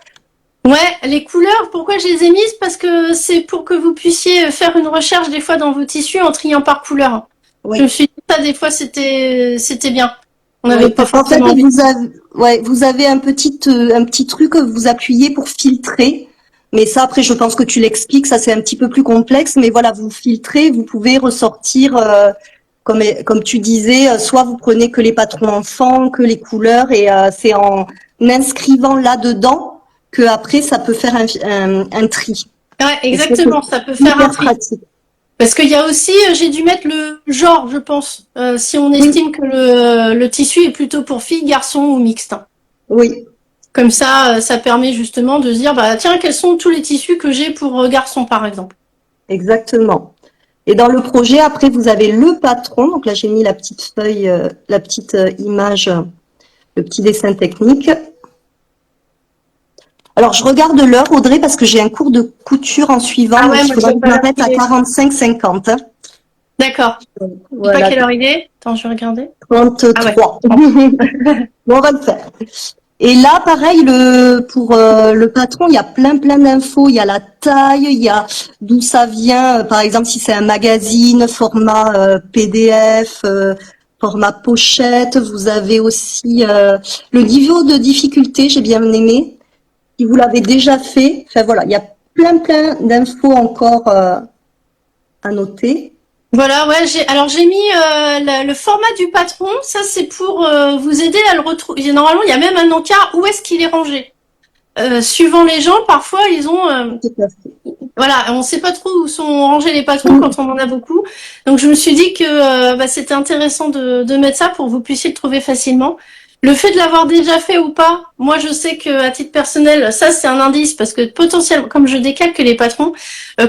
Ouais, les couleurs, pourquoi je les ai mises? Parce que c'est pour que vous puissiez faire une recherche des fois dans vos tissus en triant par couleur. Je me suis dit ça, des fois c'était bien. On n'avait pas forcément. En fait, vous avez un petit truc que vous appuyez pour filtrer. Mais ça, après, je pense que tu l'expliques, ça c'est un petit peu plus complexe. Mais voilà, vous filtrez, vous pouvez ressortir, comme tu disais, soit vous prenez que les patrons enfants, que les couleurs, et c'est en inscrivant là-dedans que après ça peut faire un tri. Ouais, exactement, ça peut faire un tri. Pratique. Parce qu'il y a aussi, j'ai dû mettre le genre, je pense, si on estime que le tissu est plutôt pour filles, garçons ou mixte. Oui. Comme ça, ça permet justement de se dire, bah tiens, quels sont tous les tissus que j'ai pour garçons, par exemple. Exactement. Et dans le projet, après, vous avez le patron. Donc là, j'ai mis la petite feuille, la petite image, le petit dessin technique. Alors, je regarde l'heure, Audrey, parce que j'ai un cours de couture en suivant, Ah ouais, donc il moi, faudra je que vais je pas m'arrête à l'appeler. 45-50. Hein. D'accord. Je sais pas Voilà, quelle heure il est. Attends, je vais regarder. Ah ouais. 33. Bon. Bon, on va le faire. Et là, pareil, pour le patron, il y a plein d'infos. Il y a la taille, il y a d'où ça vient. Par exemple, si c'est un magazine, format PDF, format pochette. Vous avez aussi le niveau de difficulté, j'ai bien aimé. Si vous l'avez déjà fait, enfin voilà, il y a plein d'infos encore à noter. Voilà, ouais, j'ai mis le format du patron, ça c'est pour vous aider à le retrouver. Normalement, il y a même un encart où est-ce qu'il est rangé. Suivant les gens, parfois ils ont voilà, on sait pas trop où sont rangés les patrons quand on en a beaucoup. Donc je me suis dit que c'était intéressant de mettre ça pour que vous puissiez le trouver facilement. Le fait de l'avoir déjà fait ou pas, moi je sais que à titre personnel, ça c'est un indice parce que potentiellement, comme je décalque les patrons,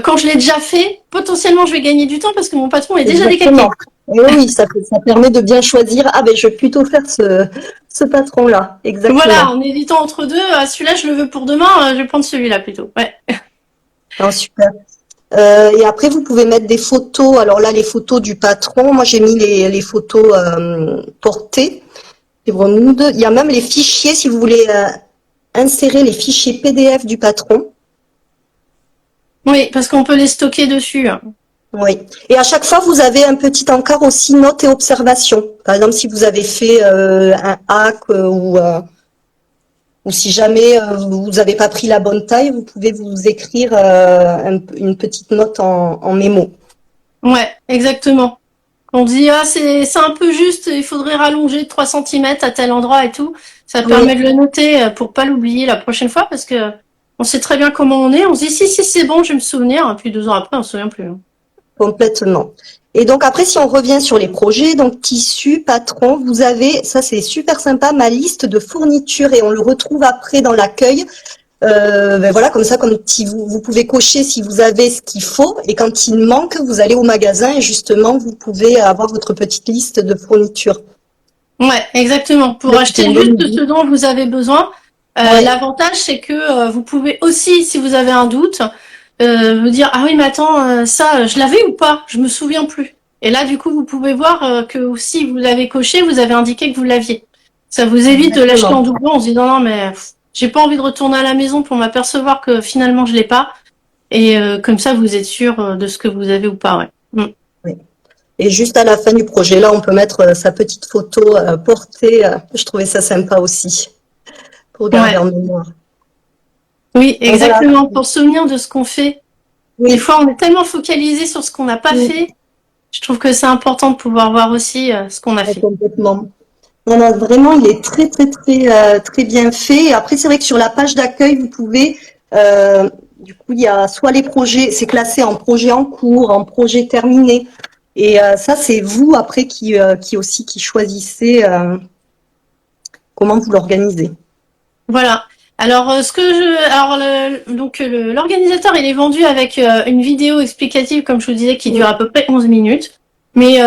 quand je l'ai déjà fait, potentiellement je vais gagner du temps parce que mon patron est déjà décalqué. Exactement. Et oui, ça permet de bien choisir. Ah ben, je vais plutôt faire ce patron-là. Voilà, Exactement. en hésitant entre deux, celui-là je le veux pour demain, je vais prendre celui-là plutôt. Ouais. Ah, super. Et après, vous pouvez mettre des photos. Alors là, les photos du patron. Moi, j'ai mis les photos portées. Mood. Il y a même les fichiers, si vous voulez insérer les fichiers PDF du patron. Oui, parce qu'on peut les stocker dessus. Oui. Et à chaque fois, vous avez un petit encart aussi notes et observations. Par exemple, si vous avez fait un hack ou si jamais vous n'avez pas pris la bonne taille, vous pouvez vous écrire une petite note en mémo. Ouais, exactement. On dit ah c'est un peu juste, il faudrait rallonger de 3 cm à tel endroit et tout. Ça Oui, permet de le noter pour pas l'oublier la prochaine fois parce que on sait très bien comment on est. On se dit si c'est bon, je vais me souvenir. Et puis 2 ans après, on se souvient plus. complètement. Et donc après, si on revient sur les projets, donc tissu, patron, vous avez, ça c'est super sympa, ma liste de fournitures et on le retrouve après dans l'accueil. Ben voilà, comme ça, comme si vous pouvez cocher si vous avez ce qu'il faut et quand il manque, vous allez au magasin et justement, vous pouvez avoir votre petite liste de fournitures. Ouais, exactement. Pour C'est acheter une bonne juste idée. ce dont vous avez besoin. Ouais, L'avantage c'est que vous pouvez aussi, si vous avez un doute, vous dire ah oui mais attends ça je l'avais ou pas, je me souviens plus. Et là du coup vous pouvez voir que si vous l'avez coché, vous avez indiqué que vous l'aviez. Ça vous évite de l'acheter en exactement. doublon. On se dit non non mais j'ai pas envie de retourner à la maison pour m'apercevoir que finalement je l'ai pas. Et comme ça vous êtes sûr de ce que vous avez ou pas. Ouais. Mm. Oui. Et juste à la fin du projet, là, on peut mettre sa petite photo portée. Je trouvais ça sympa aussi pour garder Ouais. en mémoire. Oui Donc voilà. exactement pour se souvenir de ce qu'on fait. Des Oui, fois on est tellement focalisé sur ce qu'on n'a pas oui, fait. Je trouve que c'est important de pouvoir voir aussi ce qu'on a fait. complètement. Non, non, vraiment, il est très bien fait. Après, c'est vrai que sur la page d'accueil, vous pouvez, du coup, il y a soit les projets, c'est classé en projet en cours, en projet terminé. Et ça, c'est vous après qui choisissez comment vous l'organisez. Voilà. Alors l'organisateur il est vendu avec une vidéo explicative comme je vous disais qui dure à peu près 11 minutes. Mais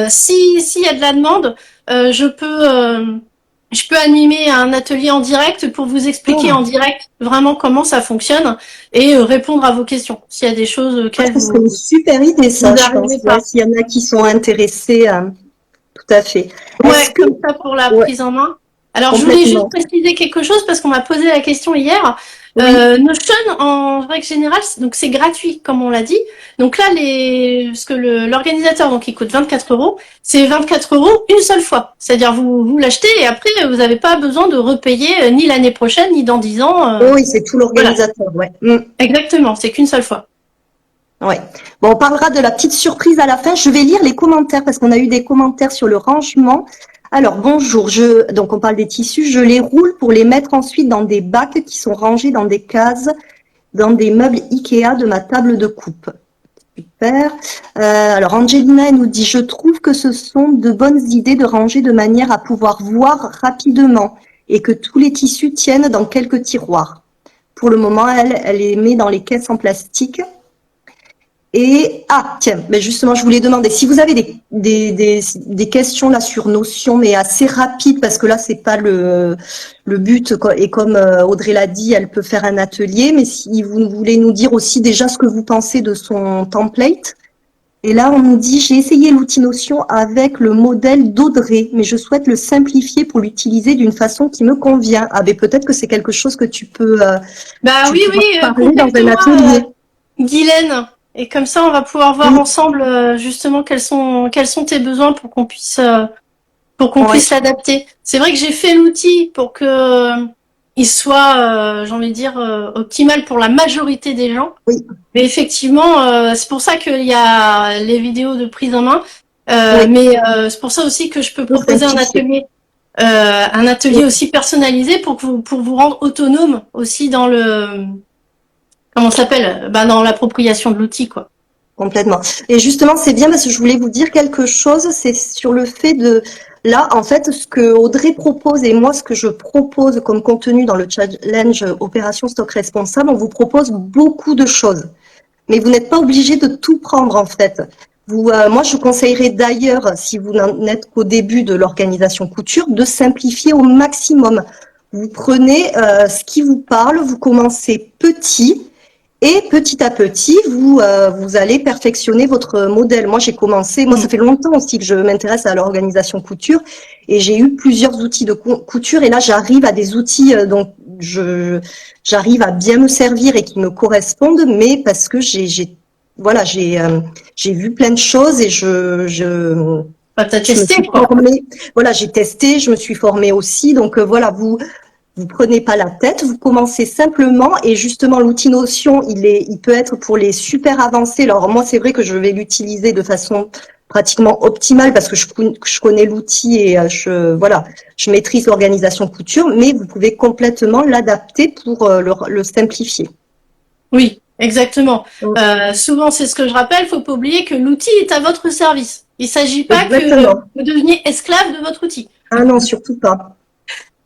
si s'il y a de la demande, je peux animer un atelier en direct pour vous expliquer en Oh, direct vraiment comment ça fonctionne et répondre à vos questions s'il y a des choses auxquelles ce serait une super idée, vous ça, je pense. n'arrivez Ouais, pas. s'il y en a qui sont intéressés, tout à fait. Est-ce Ouais, que, comme ça pour la ouais, prise en main. Alors, je voulais juste complètement. préciser quelque chose parce qu'on m'a posé la question hier. Oui, Notion, en règle générale, donc c'est gratuit, comme on l'a dit. Donc là, ce que l'organisateur, donc il coûte 24 euros, c'est 24 euros une seule fois. C'est-à-dire vous l'achetez et après vous n'avez pas besoin de repayer ni l'année prochaine ni dans 10 ans. oui, c'est tout Voilà, l'organisateur, ouais. Mm. exactement, c'est qu'une seule fois. Ouais. Bon, on parlera de la petite surprise à la fin. Je vais lire les commentaires parce qu'on a eu des commentaires sur le rangement. Alors, bonjour. Donc, on parle des tissus. Je les roule pour les mettre ensuite dans des bacs qui sont rangés dans des cases, dans des meubles Ikea de ma table de coupe. Super. Alors, Angelina, elle nous dit, je trouve que ce sont de bonnes idées de ranger de manière à pouvoir voir rapidement et que tous les tissus tiennent dans quelques tiroirs. Pour le moment, elle les met dans les caisses en plastique. Et tiens, mais justement, je voulais demander si vous avez des questions là sur Notion, mais assez rapides parce que là c'est pas le but. Et comme Audrey l'a dit, elle peut faire un atelier. Mais si vous voulez nous dire aussi déjà ce que vous pensez de son template. Et là, on nous dit j'ai essayé l'outil Notion avec le modèle d'Audrey, mais je souhaite le simplifier pour l'utiliser d'une façon qui me convient. Ah, mais peut-être que c'est quelque chose que tu peux. Oui, parler dans un atelier. Guylaine. Et comme ça, on va pouvoir voir ensemble justement quels sont tes besoins pour qu'on puisse puisse l'adapter. C'est vrai que j'ai fait l'outil pour que il soit, j'ai envie de dire, optimal pour la majorité des gens. Oui. Mais effectivement, c'est pour ça qu'il y a les vidéos de prise en main. Mais c'est pour ça aussi que je peux proposer un atelier aussi personnalisé pour vous rendre autonome aussi dans le comment ça s'appelle, dans l'appropriation de l'outil, quoi. Complètement. Et justement, c'est bien parce que je voulais vous dire quelque chose, c'est sur le fait de, là, en fait, ce que Audrey propose et moi, ce que je propose comme contenu dans le challenge Opération Stock Responsable, on vous propose beaucoup de choses. Mais vous n'êtes pas obligé de tout prendre, en fait. Moi, je conseillerais d'ailleurs, si vous n'en êtes qu'au début de l'organisation couture, de simplifier au maximum. Vous prenez ce qui vous parle, vous commencez petit, et petit à petit, vous allez perfectionner votre modèle. Moi, j'ai commencé, ça fait longtemps aussi que je m'intéresse à l'organisation couture et j'ai eu plusieurs outils de couture et là, j'arrive à des outils dont j'arrive à bien me servir et qui me correspondent, mais parce que j'ai vu plein de choses et T'as testé, quoi. Voilà, j'ai testé, je me suis formée aussi. Donc voilà, vous prenez pas la tête, vous commencez simplement et justement l'outil Notion, il peut être pour les super avancés. Alors moi, c'est vrai que je vais l'utiliser de façon pratiquement optimale parce que je connais l'outil et je maîtrise l'organisation couture, mais vous pouvez complètement l'adapter pour le simplifier. Oui, exactement. Souvent, c'est ce que je rappelle, faut pas oublier que l'outil est à votre service. Il s'agit pas que vous deveniez esclave de votre outil. Ah non, surtout pas.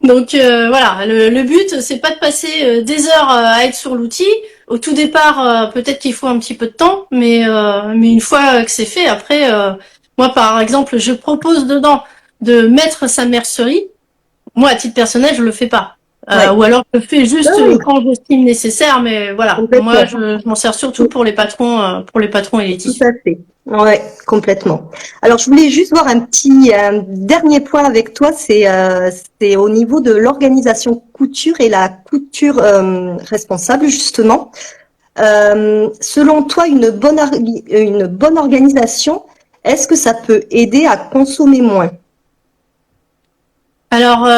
Donc voilà, le but c'est pas de passer des heures à être sur l'outil. Au tout départ, peut-être qu'il faut un petit peu de temps, mais une fois que c'est fait, après, moi par exemple, je propose dedans de mettre sa mercerie. Moi, à titre personnel, je le fais pas. Ou alors je le fais juste quand j'estime nécessaire, mais voilà. Moi, je m'en sers surtout pour les patrons et les tissus. Tout à fait. Ouais, complètement. Alors, je voulais juste voir un dernier point avec toi, c'est au niveau de l'organisation couture et la couture responsable, justement. Selon toi, une bonne organisation, est-ce que ça peut aider à consommer moins? Alors,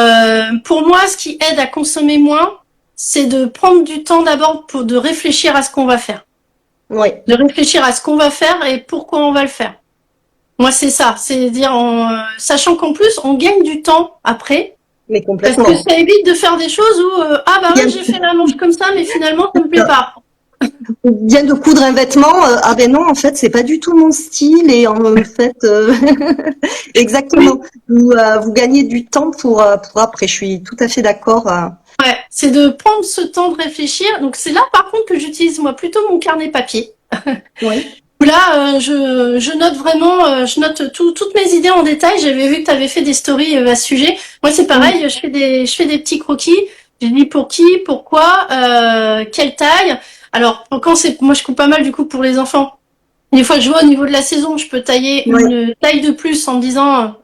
pour moi, ce qui aide à consommer moins, c'est de prendre du temps d'abord de réfléchir à ce qu'on va faire. Oui. De réfléchir à ce qu'on va faire et pourquoi on va le faire. Moi, c'est ça. C'est dire, sachant qu'en plus, on gagne du temps après. Mais complètement. Parce que ça évite de faire des choses où, j'ai fait la manche comme ça, mais finalement, ça me plaît pas. Bien de coudre un vêtement, ben non, en fait, c'est pas du tout mon style et en fait, exactement. Vous gagnez du temps pour après. Je suis tout à fait d'accord. Ouais, c'est de prendre ce temps de réfléchir. Donc c'est là, par contre, que j'utilise moi plutôt mon carnet papier. Oui. Là, je note vraiment, je note toutes mes idées en détail. J'avais vu que tu avais fait des stories à ce sujet. Moi, c'est pareil. Je fais des petits croquis. Je dis pour qui, pourquoi, quelle taille. Alors, moi, je coupe pas mal du coup pour les enfants. Des fois, je vois au niveau de la saison, je peux tailler une taille de plus en me disant,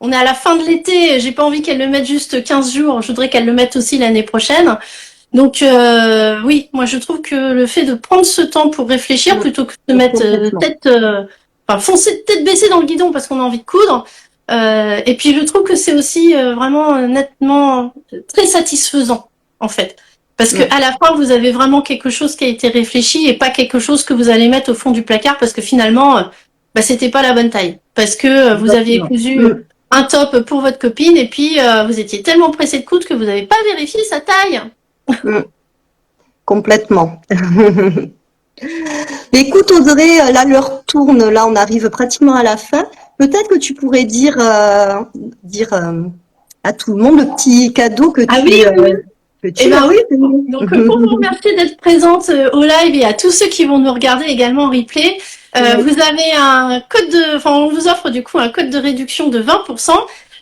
on est à la fin de l'été, j'ai pas envie qu'elle le mette juste 15 jours, je voudrais qu'elle le mette aussi l'année prochaine. Donc, oui, moi, je trouve que le fait de prendre ce temps pour réfléchir plutôt que de mettre foncer tête baissée dans le guidon parce qu'on a envie de coudre. Et puis, je trouve que c'est aussi vraiment nettement très satisfaisant, en fait. Parce que à la fin, vous avez vraiment quelque chose qui a été réfléchi et pas quelque chose que vous allez mettre au fond du placard parce que finalement, c'était pas la bonne taille. Parce que vous aviez cousu un top pour votre copine et puis vous étiez tellement pressé de coudre que vous n'avez pas vérifié sa taille. Complètement. Écoute Audrey, là l'heure tourne, là on arrive pratiquement à la fin. Peut-être que tu pourrais dire à tout le monde le petit cadeau que Eh ben oui. Donc pour vous remercier d'être présente au live et à tous ceux qui vont nous regarder également en replay, vous avez on vous offre du coup un code de réduction de 20%.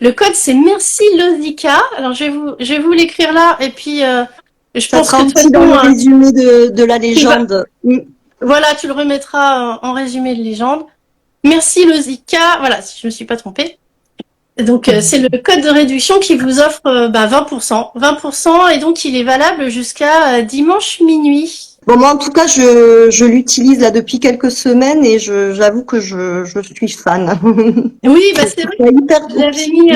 Le code c'est merci Lozica. Alors je vais vous l'écrire là et puis je ça pense sera que aussi dans le résumé de la légende. Voilà, tu le remettras en résumé de légende. Merci Lozica. Voilà, si je me suis pas trompée. Donc c'est le code de réduction qui vous offre 20%. 20% et donc il est valable jusqu'à dimanche minuit. Bon, moi en tout cas je l'utilise là depuis quelques semaines et j'avoue que je suis fan. Oui, bah c'est vrai. Je l'avais mis.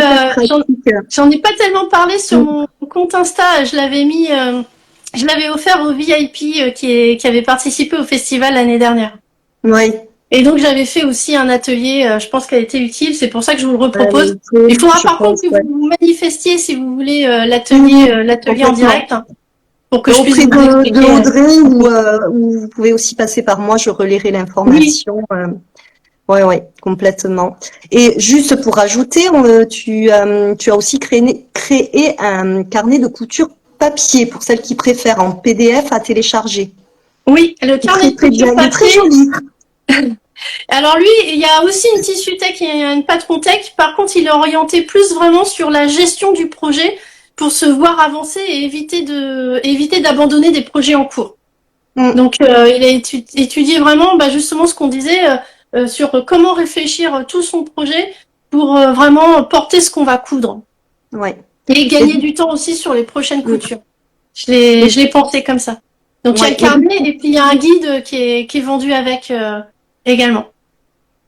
J'en ai pas tellement parlé sur mon compte Insta. Je l'avais offert aux VIP qui avaient participé au festival l'année dernière. Oui. Et donc j'avais fait aussi un atelier, je pense qu'elle était utile, c'est pour ça que je vous le repropose. Il faudra par contre que vous vous manifestiez si vous voulez l'atelier en direct, pour que je puisse vous expliquer. De Audrey ou vous pouvez aussi passer par moi, je relayerai l'information. Oui. Oui, complètement. Et juste pour rajouter, tu as aussi créé un carnet de couture papier pour celles qui préfèrent en PDF à télécharger. Oui, le carnet de couture papier. Très joli. Alors lui, il y a aussi une tissu tech et une patron tech. Par contre, il est orienté plus vraiment sur la gestion du projet pour se voir avancer et éviter d'abandonner des projets en cours. Donc, il a étudié vraiment, justement, ce qu'on disait sur comment réfléchir tout son projet pour vraiment porter ce qu'on va coudre. Ouais. Et gagner du temps aussi sur les prochaines coutures. Je l'ai pensé comme ça. Donc, il y a le carnet et puis il y a un guide qui est vendu avec également.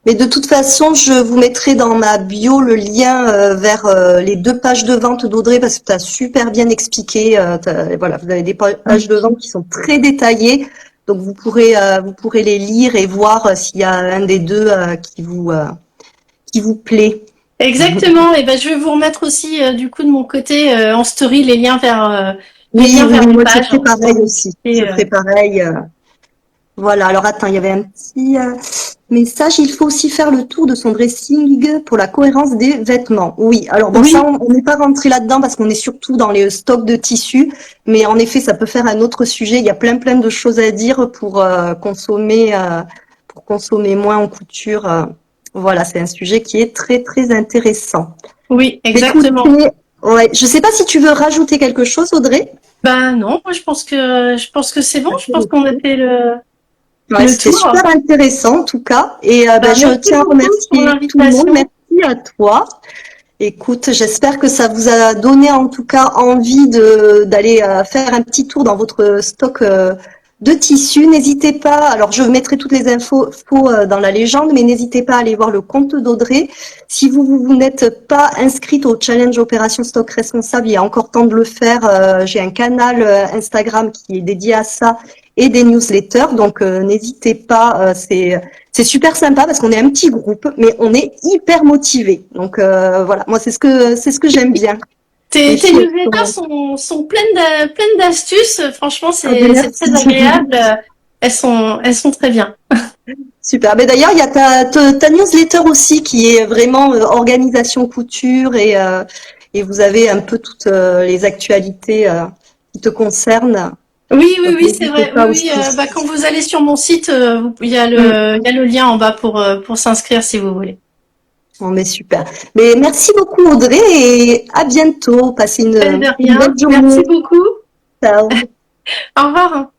Mais de toute façon, je vous mettrai dans ma bio le lien vers les 2 pages de vente d'Audrey parce que tu as super bien expliqué. Voilà, vous avez des pages de vente qui sont très détaillées, donc vous pourrez les lire et voir s'il y a un des deux qui vous plaît. Exactement. Et je vais vous remettre aussi du coup de mon côté en story les liens vers les pages. Je ferai pareil aussi. Je ferai pareil. Voilà, alors attends, il y avait un petit message. Il faut aussi faire le tour de son dressing pour la cohérence des vêtements. Oui, alors ça, on n'est pas rentré là-dedans parce qu'on est surtout dans les stocks de tissus. Mais en effet, ça peut faire un autre sujet. Il y a plein de choses à dire pour consommer moins en couture. Voilà, c'est un sujet qui est très intéressant. Oui, exactement. Écoutez, ouais, je sais pas si tu veux rajouter quelque chose, Audrey. Non, moi je pense que c'est bon. Je pense qu'on a fait le. Ouais, c'était super intéressant en tout cas. Et je tiens à remercier tout le monde. Merci à toi. Écoute, j'espère que ça vous a donné en tout cas envie d'aller faire un petit tour dans votre stock de tissus. N'hésitez pas, alors je mettrai toutes les infos dans la légende, mais n'hésitez pas à aller voir le compte d'Audrey. Si vous n'êtes pas inscrite au challenge Opération Stock Responsable, il y a encore temps de le faire. J'ai un canal Instagram qui est dédié à ça et des newsletters, donc n'hésitez pas, c'est super sympa parce qu'on est un petit groupe, mais on est hyper motivés. Donc voilà, moi c'est ce que j'aime bien. Tes newsletters sont pleines d'astuces. Franchement, c'est très agréable. Elles sont très bien. Super. Mais d'ailleurs, il y a ta newsletter aussi qui est vraiment organisation couture et vous avez un peu toutes les actualités qui te concernent. Oui, c'est vrai. Oui, quand vous allez sur mon site, il y a le lien en bas pour s'inscrire si vous voulez. Bon, mais super. Mais merci beaucoup Audrey et à bientôt. Passez une belle journée. Merci beaucoup. Ciao. Au revoir.